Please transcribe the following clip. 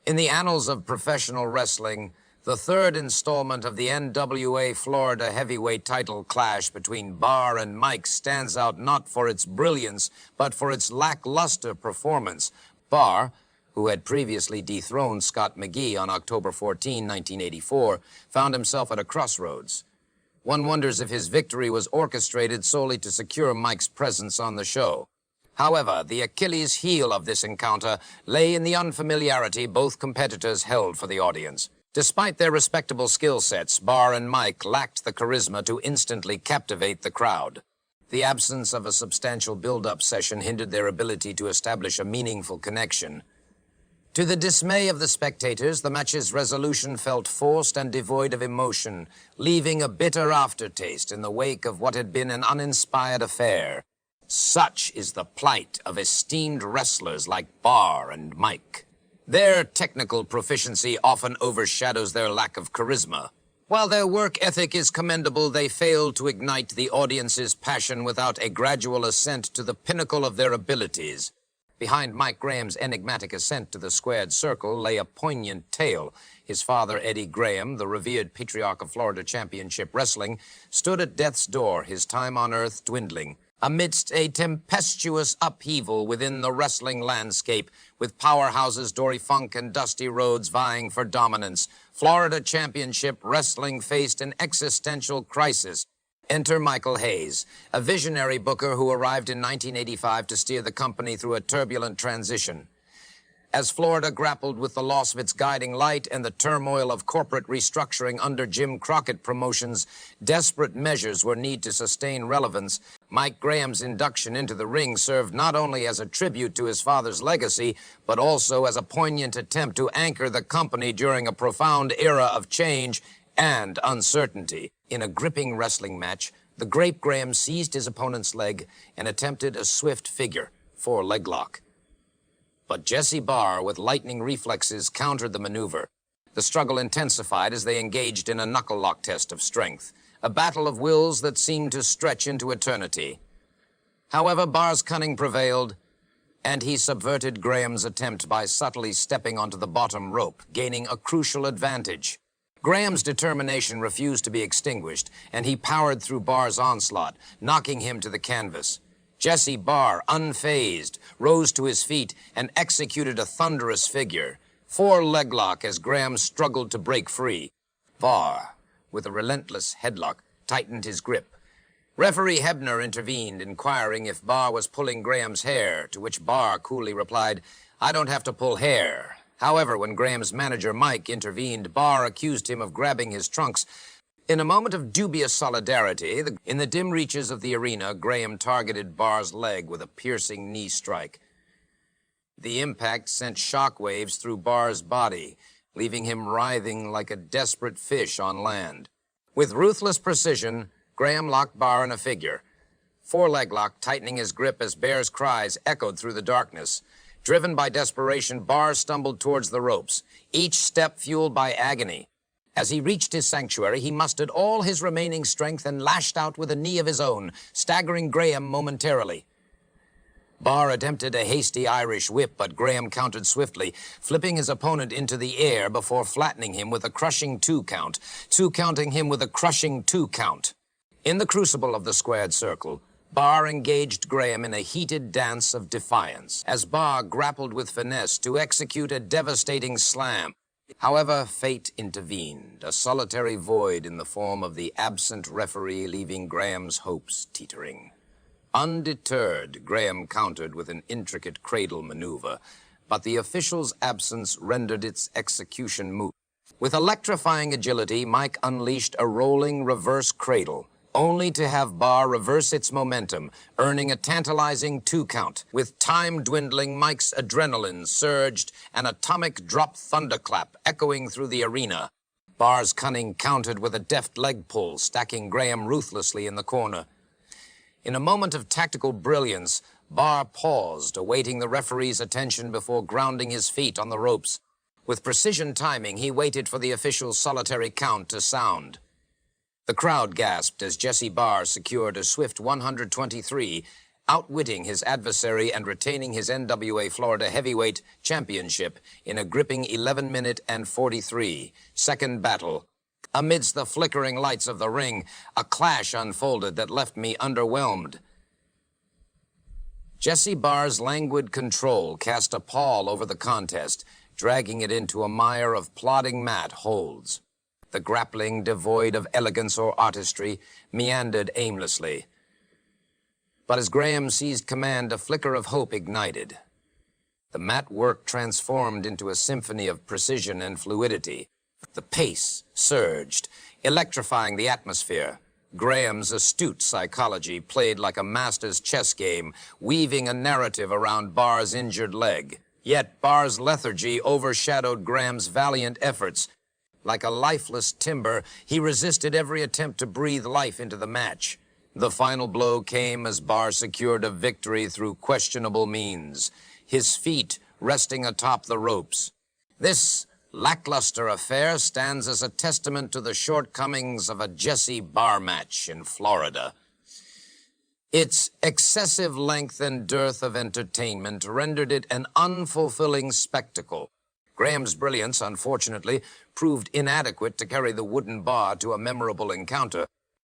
In the annals of professional wrestling, the third installment of the NWA Florida heavyweight title clash between Barr and Mike stands out not for its brilliance, but for its lackluster performance. Barr, who had previously dethroned Scott McGhee on October 14, 1984, found himself at a crossroads. One wonders if his victory was orchestrated solely to secure Mike's presence on the show. However, the Achilles heel of this encounter lay in the unfamiliarity both competitors held for the audience. Despite their respectable skill sets, Barr and Mike lacked the charisma to instantly captivate the crowd. The absence of a substantial build-up session hindered their ability to establish a meaningful connection. To the dismay of the spectators, the match's resolution felt forced and devoid of emotion, leaving a bitter aftertaste in the wake of what had been an uninspired affair. Such is the plight of esteemed wrestlers like Barr and Mike. Their technical proficiency often overshadows their lack of charisma. While their work ethic is commendable, they fail to ignite the audience's passion without a gradual ascent to the pinnacle of their abilities. Behind Mike Graham's enigmatic ascent to the squared circle lay a poignant tale. His father, Eddie Graham, the revered patriarch of Florida Championship Wrestling, stood at death's door, his time on earth dwindling. Amidst a tempestuous upheaval within the wrestling landscape, with powerhouses Dory Funk and Dusty Rhodes vying for dominance, Florida Championship Wrestling faced an existential crisis. Enter Michael Hayes, a visionary booker who arrived in 1985 to steer the company through a turbulent transition. As Florida grappled with the loss of its guiding light and the turmoil of corporate restructuring under Jim Crockett Promotions, desperate measures were needed to sustain relevance. Mike Graham's induction into the ring served not only as a tribute to his father's legacy, but also as a poignant attempt to anchor the company during a profound era of change and uncertainty. In a gripping wrestling match, the Grape Graham seized his opponent's leg and attempted a swift figure, 4-leg lock. But Jesse Barr, with lightning reflexes, countered the maneuver. The struggle intensified as they engaged in a knuckle-lock test of strength, a battle of wills that seemed to stretch into eternity. However, Barr's cunning prevailed, and he subverted Graham's attempt by subtly stepping onto the bottom rope, gaining a crucial advantage. Graham's determination refused to be extinguished, and he powered through Barr's onslaught, knocking him to the canvas. Jesse Barr, unfazed, rose to his feet and executed a thunderous figure, 4-leg lock as Graham struggled to break free. Barr, with a relentless headlock, tightened his grip. Referee Hebner intervened, inquiring if Barr was pulling Graham's hair, to which Barr coolly replied, "I don't have to pull hair." However, when Graham's manager, Mike, intervened, Barr accused him of grabbing his trunks. In a moment of dubious solidarity, in the dim reaches of the arena, Graham targeted Barr's leg with a piercing knee strike. The impact sent shockwaves through Barr's body, leaving him writhing like a desperate fish on land. With ruthless precision, Graham locked Barr in a figure, 4-leg lock, tightening his grip as Barr's cries echoed through the darkness. Driven by desperation, Barr stumbled towards the ropes, each step fueled by agony. As he reached his sanctuary, he mustered all his remaining strength and lashed out with a knee of his own, staggering Graham momentarily. Barr attempted a hasty Irish whip, but Graham countered swiftly, flipping his opponent into the air before flattening him with a crushing 2-count, counting him with a crushing 2-count. In the crucible of the squared circle, Barr engaged Graham in a heated dance of defiance, as Barr grappled with finesse to execute a devastating slam. However, fate intervened, a solitary void in the form of the absent referee, leaving Graham's hopes teetering. Undeterred, Graham countered with an intricate cradle maneuver, but the official's absence rendered its execution moot. With electrifying agility, Mike unleashed a rolling reverse cradle, only to have Barr reverse its momentum, earning a tantalizing 2-count. With time dwindling, Mike's adrenaline surged, an atomic drop thunderclap echoing through the arena. Barr's cunning countered with a deft leg pull, stacking Graham ruthlessly in the corner. In a moment of tactical brilliance, Barr paused, awaiting the referee's attention before grounding his feet on the ropes. With precision timing, he waited for the official's solitary count to sound. The crowd gasped as Jesse Barr secured a swift 123 outwitting his adversary and retaining his NWA Florida Heavyweight Championship in a gripping 11-minute and 43 second battle. Amidst the flickering lights of the ring, a clash unfolded that left me underwhelmed. Jesse Barr's languid control cast a pall over the contest, dragging it into a mire of plodding mat holds. The grappling, devoid of elegance or artistry, meandered aimlessly. But as Graham seized command, a flicker of hope ignited. The mat work transformed into a symphony of precision and fluidity. The pace surged, electrifying the atmosphere. Graham's astute psychology played like a master's chess game, weaving a narrative around Barr's injured leg. Yet Barr's lethargy overshadowed Graham's valiant efforts. Like a lifeless timber, he resisted every attempt to breathe life into the match. The final blow came as Barr secured a victory through questionable means, his feet resting atop the ropes. This lackluster affair stands as a testament to the shortcomings of a Jesse Barr match in Florida. Its excessive length and dearth of entertainment rendered it an unfulfilling spectacle. Graham's brilliance, unfortunately, proved inadequate to carry the wooden bar to a memorable encounter.